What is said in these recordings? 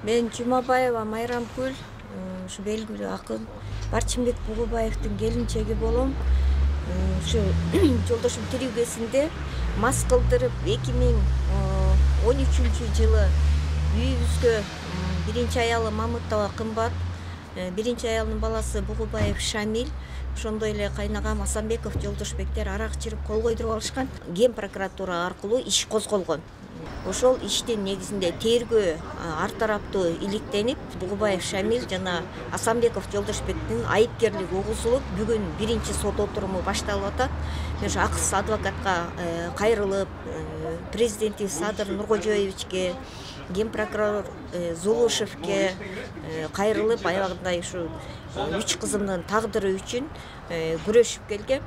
Мен Жумабаева Майрамкүл, ушу белгилүү акын Барчынбек Бугубаевдин келинчеги болом. Ушу жолдошум тирүү кезинде мас кылдырып 2013-жылы үйүбүзгө биринчи аялы Мамытова Кымбат, биринчи аялдын баласы Бугубаев Шамил, ошондой эле кайнагам Асанбеков Жолдошбектер арак ичирип кол койдуруп алышкан. Ген прокуратура аркылуу иш козголгон. Ошол иштин негизинде тергөө ар тараптуу иликтенип, Бугубаев Шамил жана Асанбеков Жолдошбектин айыпкерлиги угузулуп, бүгүн биринчи сот отуруму башталып атат. Мен акысыз адвокатка кайрылып, президентибиз Садыр Нуркожоевичке, ген прокурор Зулушевке кайрылып, аягында ушу 3 кызымдын тагдыры үчүн күрөшүп келгем.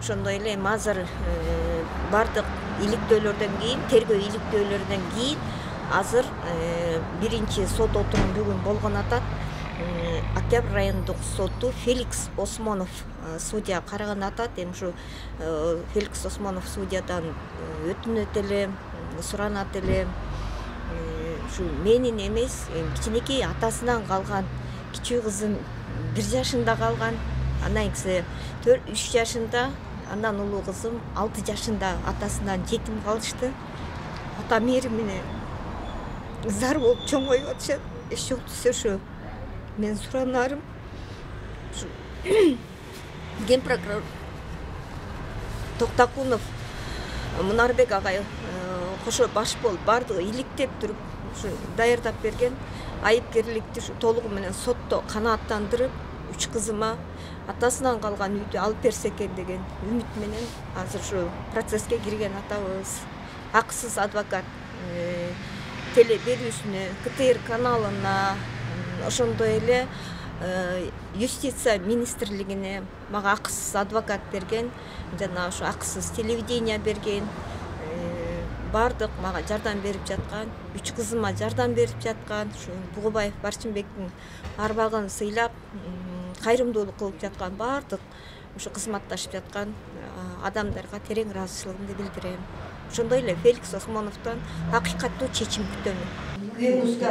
Ошондой эле азыр бардык иликтөөлөрдөн кийин, тергөө иликтөөлөрүнөн кийин азыр биринчи сот отуруму бүгүн болгон атат. Октябрь райондук соту Феликс Осмонов судья караган атат. Эми ушу Феликс Осмонов судьядан өтүнөт эле, суранат эле. Ушу менин эмес, кичинекей атасынан калган кичүү кызым 1 жашында калган. Андан кийин 3 жашында, андан улуу кызым 6 жашында атасынан жетим калышты. Ата мээримине зар болуп чоңоюп атышат. Эч жоксу ошо мен суранарым. Ген прокурор Токтакунов Мунарбек агай кошо баш болуп бардыгы иликтеп туруп ушу даярдап берген. Айыпкерликти толугу менен сотто канааттандырып, 3 кызыма атасынан калган үйдү алып берсе экен деген үмүт менен азыр ушу процесске кирген атабыз. Акысыз адвокат теле берүүсүнө, КТР каналына, ошондой эле юстиция министрлигине мага акысыз адвокат берген, жана ошо акысыз телевидение берген. Бардык мага жардам берип жаткан, 3 кызыма жардам берип жаткан, ушу Бугубаев Барчынбектин арбагын сыйлап, кайрымдуулук кылып жаткан бардык ушу кызматташып жаткан адамдарга терең ыраазычылыгымды билдирем. Ошондой эле Феликс Осмоновдон акыйкаттуу чечим күтөмүн. Күйөөңүзгө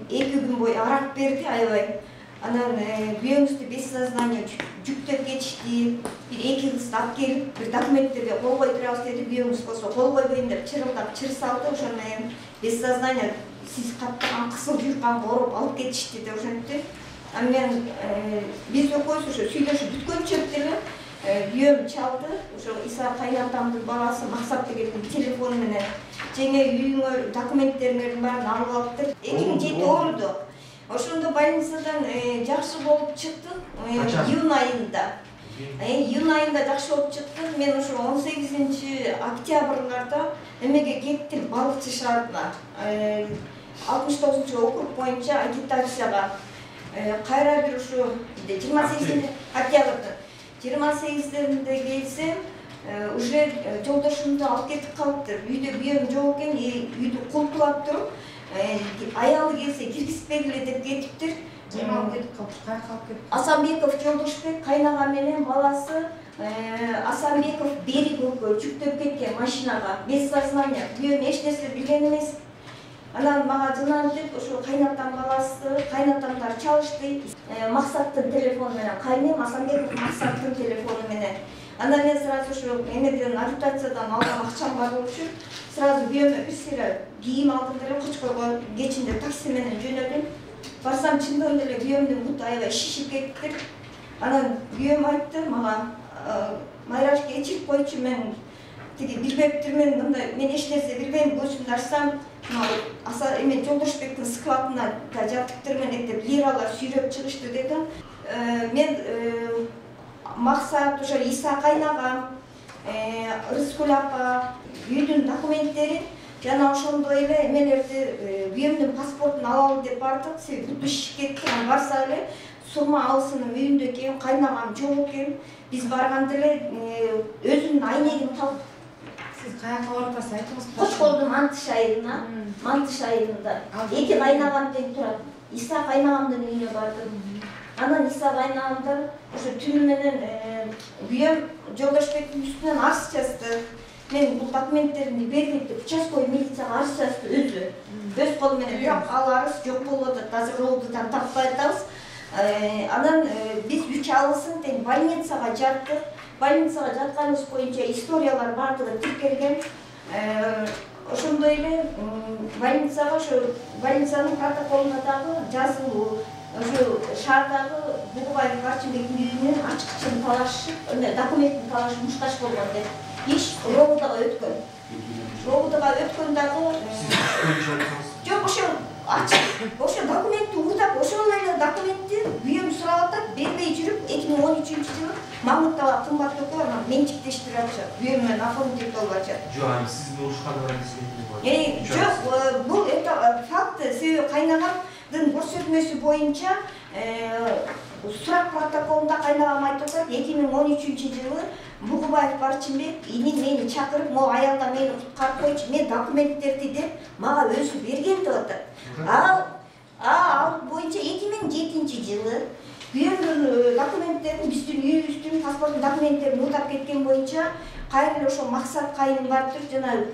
2 күн бою арак берди, аябай. Анан күйөөңүздү бессознание жүктөп кетишти. Бир 2 кызды алып келип, бир документтерге кол койдурабыз деди. Күйөөңүз болсо кол койбойм деп чырылдап чыр салды. Ошондон кийин бессознание сиз каттаган кысыл жуйканга ороп алып кетишти деп ошентти. А мен биз экөөбүз ошо сүйлөшүп бүткөнчө деле күйөөм чалды. Ошо Иса кайнатамдын баласы Максат дегендин телефону менен жеңе үйүңө документтериңердин баарын алып алыптыр. 2007 ооруду. Ошондо больницадан жакшы болуп чыкты. Июнь айында. Июнь айында жакшы болуп чыкты. Мен ошо 18 октябрларда эмеге кеттим, балыкчы шаарына. 69 округ боюнча агитацияга. Кайра бир ушу 28 октябрда 28-деринде келсем, уже жолдошумду алып кетип калыптыр. Үйдө күйөөм жок экен, үйдү култулап туруп, аялы келсе киргизбегиле деп кетиптир. Асанбеков Жолдошбек кайнагам менен баласы Асанбеков Бериковго жүктөп кеткен машинага, без сознания. Күйөөм эч нерсе билген эмес. Анан мага жынантып, ошо кайнатам баласы, кайнатамдар чалышты. Максаттын телефону менен, кайнем Асанбеков Максаттын телефону менен. Анан мен сразу ошо эмеден агитациядан алган акчам бар болчу. Сразу күйөөмө бир сыйра кийим алдым деле Кочкойго кечинде такси менен жөнөдүм. Барсам чындыгында эле күйөөмдүн буту аябай шишип кетиптир. Анан күйөөм айтты мага, Майраш кечирип койчу, мен тиги билбептирмин, мындай мен эч нерсе билбейм, көзүмдү ачсам, эме Жолдошбектин складына жатыптырмын деп лиралар сүйрөп чыгышты деди. Мен Максат, ошо Иса кайнагам, Рыскүл апа үйдүн документтерин жана ошондой эле эмелерди күйөөмдүн паспортун алалы деп бардык. Себеби бут иш кетти, барса эле Сурма Алысынын үйүндө экен, кайнагам жок экен. Биз барганда эле өзүнүн айнегин табып. Siz kayakka барып атасыз, айтыңыз. Кочколдун Мантыш айылында. 2 кайнагам тең турат. Иса кайнагамдын үйүнө бардым. Анан Иса кайнагамдар ошо түнү менен күйөөм Жолдошбектин үстүнөн арыз жазды. мен бул документтеримди бербейт деп участковый милицияга арыз жазды өз колу менен. Бирок ал арыз жок болуп атат. Азыр жолдудан таппай атабыз. Анан биз 3 алысын тең больницага жаттык. Больницага жатканыбыз боюнча историялар бардыгы тиркелген. Ошондой эле больницага ошо больницанын протоколуна дагы жазылуу, ошо шаардагы Бугубаев Барчынбектин үйүнүн ачкычын талашып, документтин талашып мушташ болгон деп иш ровдага өткөн. Ровдага өткөн дагы жок, ошо документти уурдап, ошол эле документти үйүм сурап атат, бербей жүрүп 2013-жылы Мамутова кымбат өкүп анан менчиктештирип атышат. Үйүм менен оформить болуп атышат. Жок, сиздин урушканыңызды Жок, бул факты себеби кайнагамдын көрсөтмөсү боюнча сурак протоколунда кайнагам айтып атат, 2013-жылы Бугубаев Барчынбек мени чакырып, могу аялда мени куткарып койчу, мен документтерди деп мага өзү берген деп атат. Ал боюнча 2007-жылы үйүмдүн документтерин, биздин үйүбүздүн паспорттун документтерин уурдап кеткен боюнча кайра ошо Максат кайным бар туруп, жана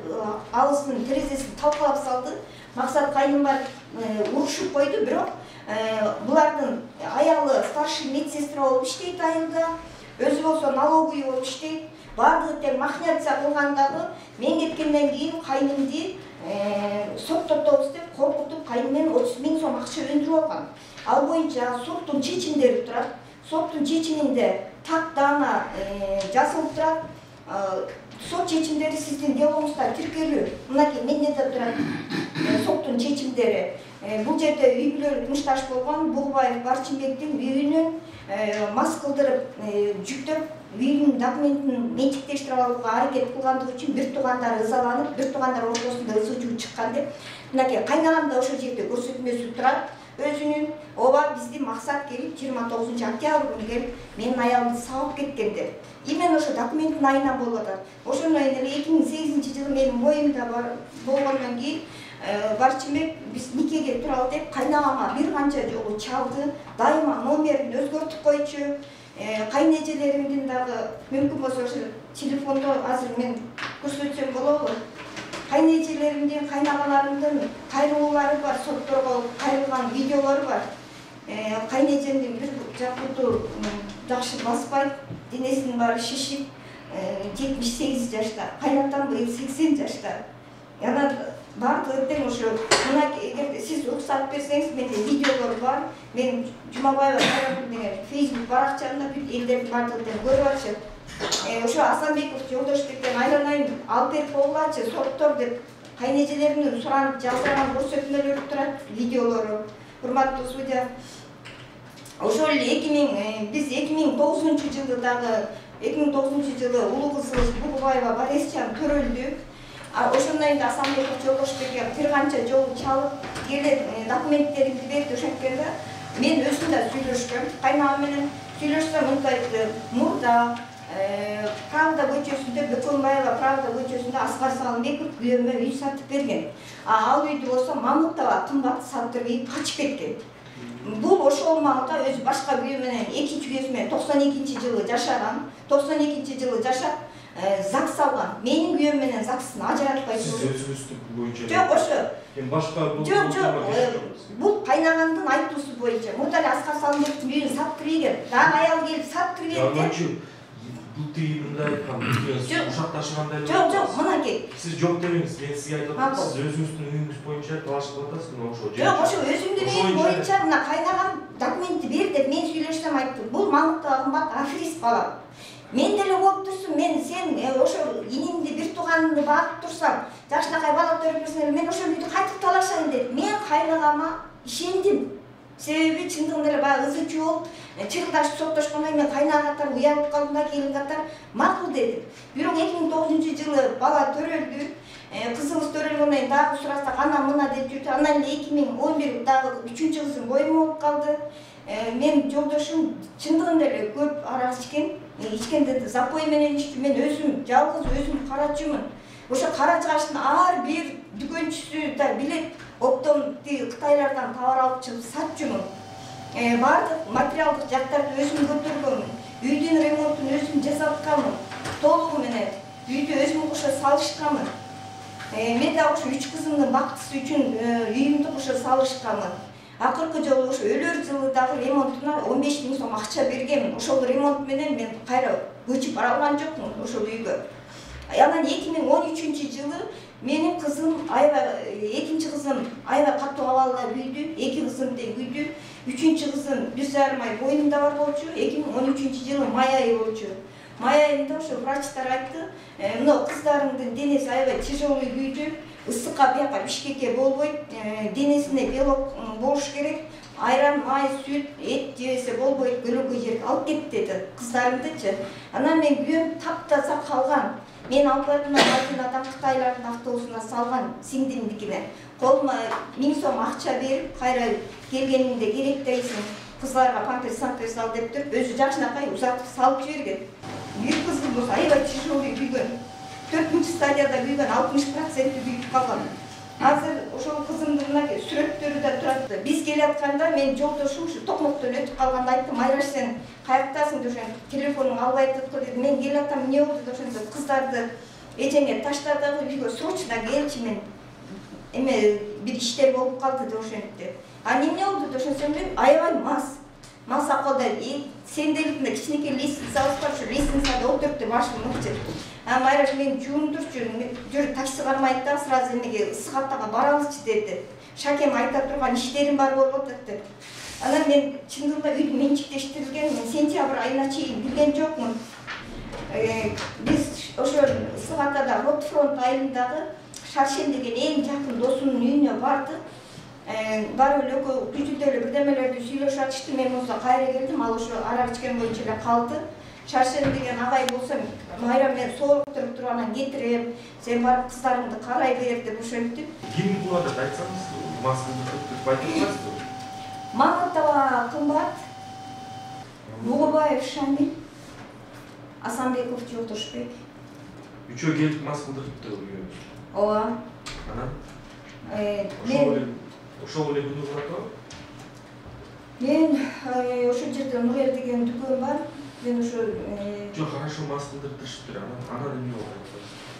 алысын терезесин талкалап салды. Максат кайным бар урушуп койду, бирок булардын аялы старший медсестра болуп иштейт айылда, өзү болсо налоговый болуп иштейт. Бардыгы тең махинация кылгандагы мен кеткенден кийин кайнымды соттотобуз деп коркутуп, кайным менен 30 000 сом акча өндүрүп алган. Ал боюнча соттун чечимдери турат. Соттун чечиминде так даана жазылып турат. Сот чечимдери сиздин делоңузда тиркелүү. Мынакей менде да турат соттун чечимдери. Бул жерде үй бүлөлүк мушташ болгон Бугубаев Барчынбектин үйүнүн мас кылдырып, жүктөп, үйүнүн документин менчиктештирип алууга аракет кылгандыгы үчүн бир туугандары ызаланып, бир туугандар ортосунда ызы чуу чыккан деп. Мынакей кайнагам да ошол жерде көрсөтмөсү турат. Өзүнүн ооба бизди Максат келип 29 октябрь күнү келип менин аялымды сабап кеткен деп. Именно ошо документтин айынан болуп атат. Ошондон эле 2008-жылы менин моюмда болгондон кийин Барчынбек биз никеге туралы деп кайнагама бир канча жолу чалды. Дайыма номерин өзгөртүп койчу. Кайнэжелеримдин дагы мүмкүн болсо ошо телефондо азыр мен көрсөтсөм болобу? Кайнэжелеримдин, кайнагаларымдын кайрылуулары бар, сотторго кайрылган видеолору бар. Кайнэжемдин бир жакуту жакшы баспайт, денесинин баары шишип, 78 жашта, кайнатам быйыл 80 жашта. Анан бардыгы тең ошо, мына эгерде сиз уруксат берсеңиз, менде видеолор бар. Мен Жумабаева деген Facebook баракчамда бүт элдердин бардыгы тең көрүп атышат. Ошо Асанбеков Жолдошбектен айланайын алып берип болгачы соттор деп кайнэжелеримдин суранып жаздырган көрсөтмөлөрү турат, видеолору. Урматтуу судья, ошол эле биз 2009-жылы дагы 2009-жылы улуу кызыбыз Бугубаева Борисжан төрөлдү. Ошондон да Асанбеков Жолдошбекке бир канча жолу чалып келет документтеримди берди. Ошенткен да мен өзүм да сүйлөшкөм. Кайнагам менен сүйлөшсөм мынтип мурда Правда көчөсүндө, Бөкөнбаева Правда көчөсүндө Аскар Салымбеков күйөөмө үй сатып берген. Ал үйдү болсо Мамутова кымбат сатып качып кеткен. Бул ошол маалда өзү башка күйөө менен экинчи күйөөсү менен 92-жылы жашаган. 92-жылы жашап ЗАГС алган. Менин күйөөм менен ЗАГСтын ажыратпай турду. Сиз өзүңүздүн боюнча. Жок, ошо. Башка бул кайнагамдын айтуусу боюнча. Мурда эле Аскар Салымбектин үйүн сатып кирген. Дагы аял келип сатып кирген. Бул тыйымында айткан, ушак ташыгандай. Жок, мынакей. Сиз жок дебеңиз, мен сизге айтып атам, сиз өзүңүздүн үйүңүз боюнча талашып атасызбы, ошо. Жок, ошо өзүмдүн үйүм боюнча мына кайнагам документти бер деп мен сүйлөшсөм айтты. Бул Мамутова кымбат аферист бала. Мен деле болуп турсун, мен сен ошо инимди бир тууганымды багып турсам, жакшынакай бала төрөп берсең, мен ошол үйдү кайтып талашайын деп. Мен кайнагама ишендим. Себеби чындыгында эле баягы ызы чуу болуп, чырылдашып соттошкондон кийин кайнага катар уялып калдым, келин катар макул дедим. Бирок 2009-жылы бала төрөлдү. Кызыбыз төрөлгөндөн кийин дагы сурасак ана мына деп жүрдү. Анан эле 2011 дагы 3-кызым боюм болуп калды. Мен жолдошум чындыгында эле көп арак ичкен. Ичкенде запой менен ичти. Мен өзүм жалгыз өзүм карачумун. Ошо кара чыгаштын ар бир дүкөнчүсү да билет. Оптом Кытайлардан товар алып чыгып сатчумун. Бардык материалдык жактарды өзүм көтөргөнмүн. Үйдүн ремонтун өзүм жасатканмын. Толугу менен. үйдү өзүмө кошо салышканмын. Мен да ошо 3 кызымдын бактысы үчүн үйүмдү кошо салышканмын. Акыркы жолу ошо өлөр жылы дагы ремонтуна 15 000 сом акча бергенмин. Ошол ремонт менен мен кайра көчүп бара алган жокмун ошол үйгө. Анан 2013 жылы менин кызым аябай экинчи кызым аябай катуу абалда büyüdü, 2 кызым тең büyüdü. Үчүнчү кызым 1,5 ай боюнда бар болчу. 2013 жылы май айы болчу. Май айында ошо врачтар айтты, мына кыздарыңдын денеси аябай тяжелый büyüdü. Ысыкка бияка Бишкекке болбойт, денесине белок болуш керек. Айран, май, сүт, эт жебесе болбойт, көлөкө жерге алып кет деди кыздарымдычы. Анан мен күйөөм таптаза калган. Мен Алматыдан Мадинадан Кытайлардын автобусуна салган сиңдимдикине. Колума 1000 сом акча берип, кайра келгениңде керек дейсиң, кызларга памперс ал деп туруп, өзү жакшынакай узатып салып жиберген. Бир кызым болсо аябай тяжелый күйгөн. 4-нчи стадияда күйгөн 60% күйүп калган. Азыр ошол кызымдын мына сүрөттөрү да турат. Биз келатканда мен жолдошум ушу токмоктон өтүп калганда айттым, Майраш сен каяктасың деп телефонуңду албай турду деди. Мен келатам, эмне болду деп ошондо кыздарды эжеңе таштадыгы үйгө срочно келчи, мен эме бир иштер болуп калды деп ошентти. А эмне болду деп ошентсем аябай мас акылда сен деликинде кичинекей лестница бар, ошо лестницада отуруп деп башым укчу. А Майраш мен жуундурчу, жүр такси кармайт да сразу эмеге ысык аттага баралычы деди. Шакем айта турган иштерим бар болуп атат деп. Анан мен чындыгында үйдү менчиктештирилген, мен сентябрь айына чейин билген жокмун. Биз ошо ысык аттада Ротфронт айылындагы Шаршен деген эң жакын досумдун үйүнө бардык. Барып эле экөө түздүктө эле бирдемелерди сүйлөшүп атышты. Мен болсо кайра келдим, ал ошо арак ичкен боюнча эле калды. Шаршен деген агай болсо, Майра мен сооруктуруп турганан кетирем, сен барып кыздарыңды карай бер деп ошентип. Ким булат деп айтсаңыз, Москвада деп айтып атасыз. Маматова Кымбат, Бугубаев Шамиль, Асанбеков Жолдошбек. Үчөө келип Москвада турупту. Ооба. Анан мен ошол эле күнү барат. Мен ошол жерде Нурел деген дүкөн бар. Мен ошо Жок, хорошо мас кылдырып турушуптур. Анан эмне болду?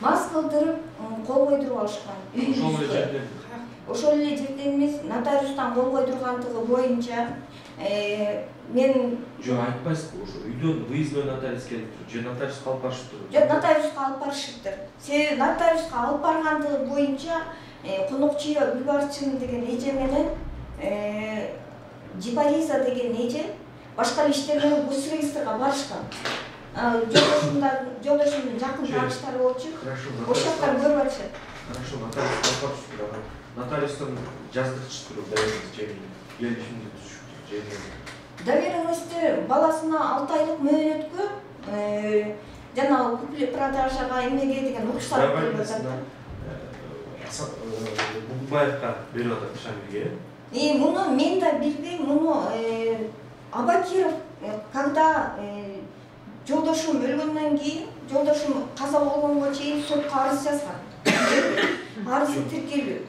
Мас кылдырып, кол койдуруп алышкан. Ошол эле жерден. Ошол эле жерден эмес, нотариустан кол койдургандыгы боюнча мен Жок, айтпайсызбы, ошо үйдөн выездной нотариус келип, же нотариуска алып барышыптыр. Жок, нотариуска алып барышыптыр. Себеби нотариуска алып баргандыгы боюнча Конокчуя Гүлбарчын деген эже менен Жипариза деген эже башка иштер менен Госреестрге барышкан. Жолдошумдун жакын тааныштары болчу. Ошол жактан көрүп атышат. Хорошо, нотариуска алып барышыптыр. Нотариустан жаздырчыптыр, келишимди түзүшүптүр. Доверенности баласына 6 айлык мөөнөткө жанагы купли-продажага эмеге деген уруксат берип атат. Бугубаевка берип атат Шамилге. Муну мен да билбейм, муну Абакиров когда жолдошум өлгөндөн кийин, жолдошум каза болгонго чейин сотко арыз жазган. Арызы тиркелүү.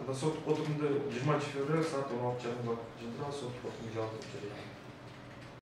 Анда сот кодунда 20 февраль саат 16:00 жыйынтыра сот кодунда жабылып жатат.